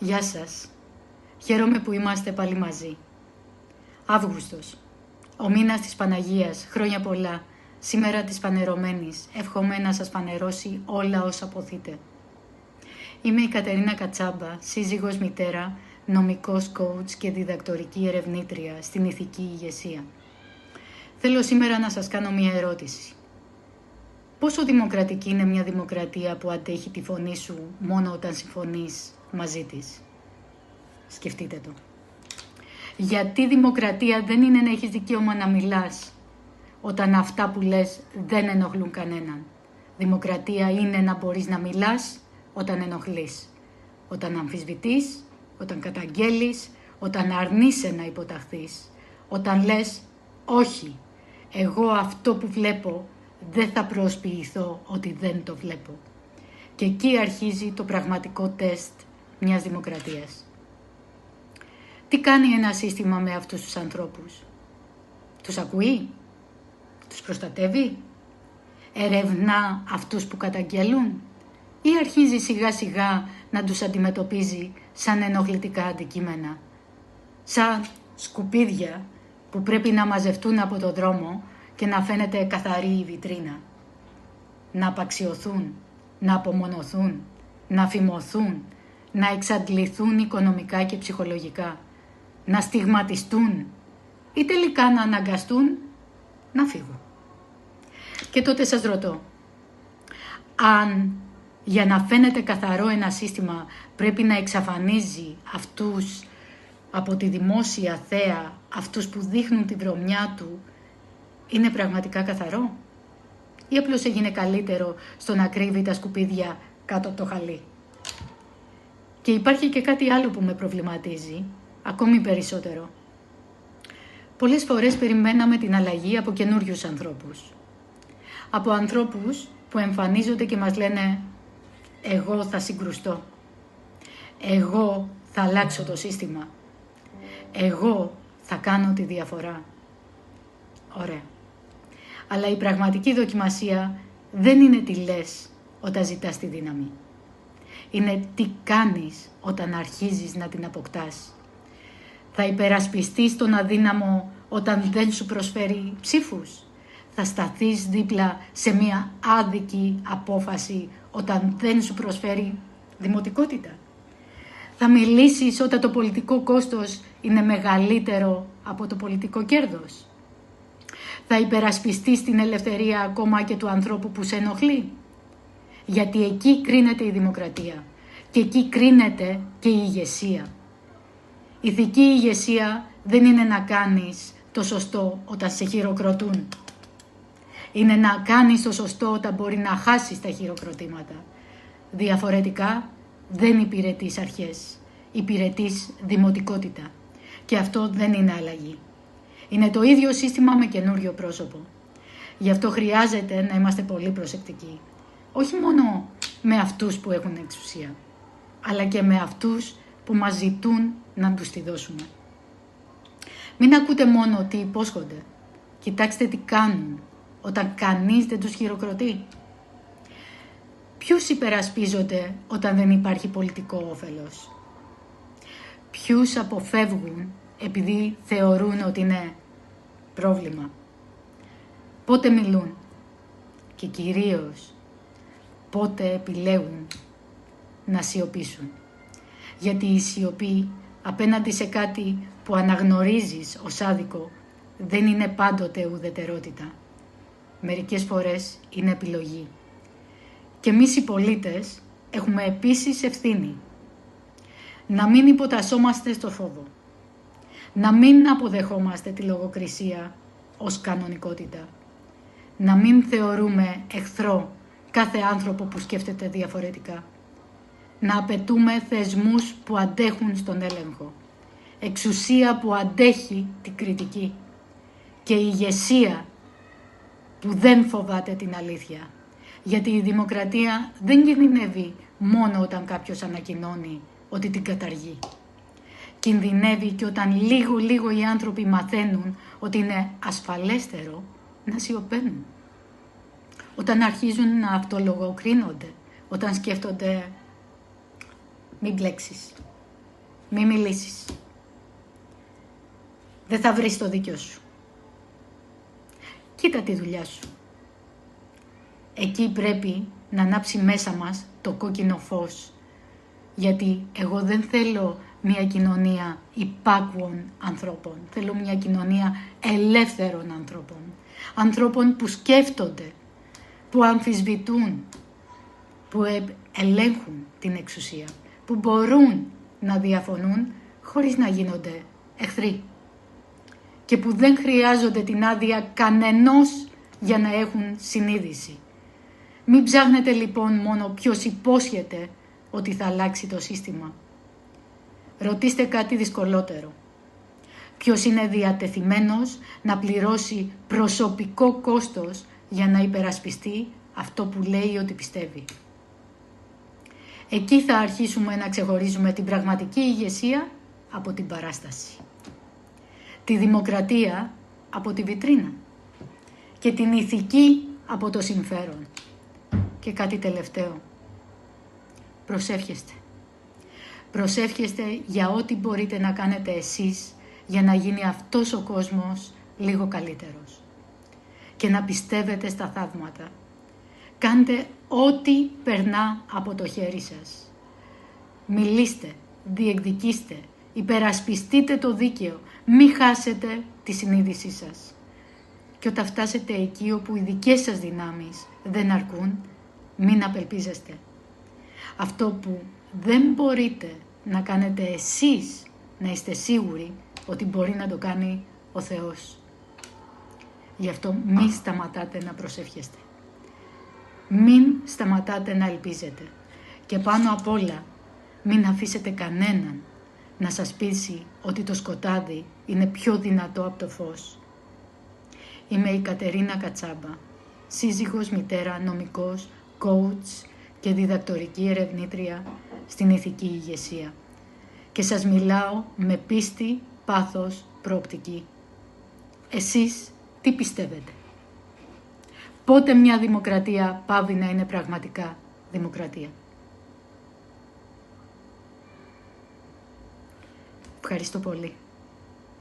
Γεια σας. Χαίρομαι που είμαστε πάλι μαζί. Αύγουστος. Ο μήνας της Παναγίας. Χρόνια πολλά. Σήμερα της Φανερωμένης. Εύχομαι να σας φανερώσει όλα όσα αποθείτε. Είμαι η Κατερίνα Κατσάμπα, σύζυγος, μητέρα, νομικός coach και διδακτορική ερευνήτρια στην ηθική ηγεσία. Θέλω σήμερα να σας κάνω μια ερώτηση. Πόσο δημοκρατική είναι μια δημοκρατία που αντέχει τη φωνή σου μόνο όταν συμφωνείς μαζί της? Σκεφτείτε το. Γιατί δημοκρατία δεν είναι να έχεις δικαίωμα να μιλάς όταν αυτά που λες δεν ενοχλούν κανέναν. Δημοκρατία είναι να μπορείς να μιλάς όταν ενοχλείς, όταν αμφισβητείς, όταν καταγγέλεις, όταν αρνείσαι να υποταχθείς, όταν λες όχι, εγώ αυτό που βλέπω δεν θα προσποιηθώ ότι δεν το βλέπω. Και εκεί αρχίζει το πραγματικό τεστ μιας δημοκρατίας. Τι κάνει ένα σύστημα με αυτούς τους ανθρώπους? Τους ακούει? Τους προστατεύει? Ερευνά αυτούς που καταγγέλουν? Ή αρχίζει σιγά σιγά να τους αντιμετωπίζει σαν ενοχλητικά αντικείμενα? Σαν σκουπίδια που πρέπει να μαζευτούν από το δρόμο και να φαίνεται καθαρή η βιτρίνα. Να απαξιωθούν, να απομονωθούν, να φημωθούν, να εξαντληθούν οικονομικά και ψυχολογικά, να στιγματιστούν ή τελικά να αναγκαστούν να φύγουν. Και τότε σας ρωτώ, αν για να φαίνεται καθαρό ένα σύστημα πρέπει να εξαφανίζει αυτούς από τη δημόσια θέα, αυτούς που δείχνουν τη βρωμιά του, είναι πραγματικά καθαρό? Ή απλώς έγινε καλύτερο στο να κρύβει τα σκουπίδια κάτω από το χαλί? Και υπάρχει και κάτι άλλο που με προβληματίζει, ακόμη περισσότερο. Πολλές φορές περιμέναμε την αλλαγή από καινούριους ανθρώπους. Από ανθρώπους που εμφανίζονται και μας λένε «εγώ θα συγκρουστώ», «εγώ θα αλλάξω το σύστημα», «εγώ θα κάνω τη διαφορά». Ωραία. Αλλά η πραγματική δοκιμασία δεν είναι τι λες όταν ζητάς τη δύναμη. Είναι τι κάνεις όταν αρχίζεις να την αποκτάς. Θα υπερασπιστείς τον αδύναμο όταν δεν σου προσφέρει ψήφους? Θα σταθείς δίπλα σε μια άδικη απόφαση όταν δεν σου προσφέρει δημοτικότητα? Θα μιλήσεις όταν το πολιτικό κόστος είναι μεγαλύτερο από το πολιτικό κέρδος? Θα υπερασπιστείς την ελευθερία ακόμα και του ανθρώπου που σε ενοχλεί? Γιατί εκεί κρίνεται η δημοκρατία και εκεί κρίνεται και η ηγεσία. Ηθική ηγεσία δεν είναι να κάνεις το σωστό όταν σε χειροκροτούν. Είναι να κάνεις το σωστό όταν μπορεί να χάσεις τα χειροκροτήματα. Διαφορετικά δεν υπηρετείς αρχές, υπηρετείς δημοτικότητα. Και αυτό δεν είναι αλλαγή. Είναι το ίδιο σύστημα με καινούριο πρόσωπο. Γι' αυτό χρειάζεται να είμαστε πολύ προσεκτικοί. Όχι μόνο με αυτούς που έχουν εξουσία, αλλά και με αυτούς που μας ζητούν να τους τη δώσουμε. Μην ακούτε μόνο τι υπόσχονται. Κοιτάξτε τι κάνουν όταν κανείς δεν τους χειροκροτεί. Ποιους υπερασπίζονται όταν δεν υπάρχει πολιτικό όφελος? Ποιους αποφεύγουν επειδή θεωρούν ότι είναι πρόβλημα? Πότε μιλούν? Και κυρίως πότε επιλέγουν να σιωπήσουν? Γιατί η σιωπή απέναντι σε κάτι που αναγνωρίζεις ως άδικο δεν είναι πάντοτε ουδετερότητα. Μερικές φορές είναι επιλογή. Και εμείς οι πολίτες έχουμε επίσης ευθύνη. Να μην υποτασσόμαστε στο φόβο. Να μην αποδεχόμαστε τη λογοκρισία ως κανονικότητα. Να μην θεωρούμε εχθρό κάθε άνθρωπο που σκέφτεται διαφορετικά. Να απαιτούμε θεσμούς που αντέχουν στον έλεγχο. Εξουσία που αντέχει την κριτική. Και ηγεσία που δεν φοβάται την αλήθεια. Γιατί η δημοκρατία δεν κινδυνεύει μόνο όταν κάποιος ανακοινώνει ότι την καταργεί. Κινδυνεύει και όταν λίγο οι άνθρωποι μαθαίνουν ότι είναι ασφαλέστερο να σιωπαίνουν. Όταν αρχίζουν να αυτολογοκρίνονται, όταν σκέφτονται μην μπλέξεις, Μη μιλήσεις. Δεν θα βρεις το δίκιο σου. Κοίτα τη δουλειά σου. Εκεί πρέπει να ανάψει μέσα μας το κόκκινο φως. Γιατί εγώ δεν θέλω μια κοινωνία υπάκουων ανθρώπων. Θέλω μια κοινωνία ελεύθερων ανθρώπων. Ανθρώπων που σκέφτονται, που αμφισβητούν, που ελέγχουν την εξουσία, που μπορούν να διαφωνούν χωρίς να γίνονται εχθροί και που δεν χρειάζονται την άδεια κανενός για να έχουν συνείδηση. Μην ψάχνετε λοιπόν μόνο ποιος υπόσχεται ότι θα αλλάξει το σύστημα. Ρωτήστε κάτι δυσκολότερο. Ποιος είναι διατεθειμένος να πληρώσει προσωπικό κόστος για να υπερασπιστεί αυτό που λέει ότι πιστεύει. Εκεί θα αρχίσουμε να ξεχωρίζουμε την πραγματική ηγεσία από την παράσταση. Τη δημοκρατία από τη βιτρίνα. Και την ηθική από το συμφέρον. Και κάτι τελευταίο. Προσεύχεστε. Προσεύχεστε για ό,τι μπορείτε να κάνετε εσείς για να γίνει αυτός ο κόσμος λίγο καλύτερος. Και να πιστεύετε στα θαύματα. Κάντε ό,τι περνά από το χέρι σας. Μιλήστε, διεκδικήστε, υπερασπιστείτε το δίκαιο, μη χάσετε τη συνείδησή σας. Και όταν φτάσετε εκεί όπου οι δικές σας δυνάμεις δεν αρκούν, μην απελπίζεστε. Αυτό που δεν μπορείτε να κάνετε εσείς, να είστε σίγουροι ότι μπορεί να το κάνει ο Θεός. Γι' αυτό μην σταματάτε να προσευχέστε. Μην σταματάτε να ελπίζετε. Και πάνω απ' όλα, μην αφήσετε κανέναν να σας πείσει ότι το σκοτάδι είναι πιο δυνατό από το φως. Είμαι η Κατερίνα Κατσάμπα, σύζυγος, μητέρα, νομικός, coach και διδακτορική ερευνήτρια στην ηθική ηγεσία. Και σας μιλάω με πίστη, πάθος, προοπτική. Εσείς τι πιστεύετε? Πότε μια δημοκρατία πάβει να είναι πραγματικά δημοκρατία? Ευχαριστώ πολύ.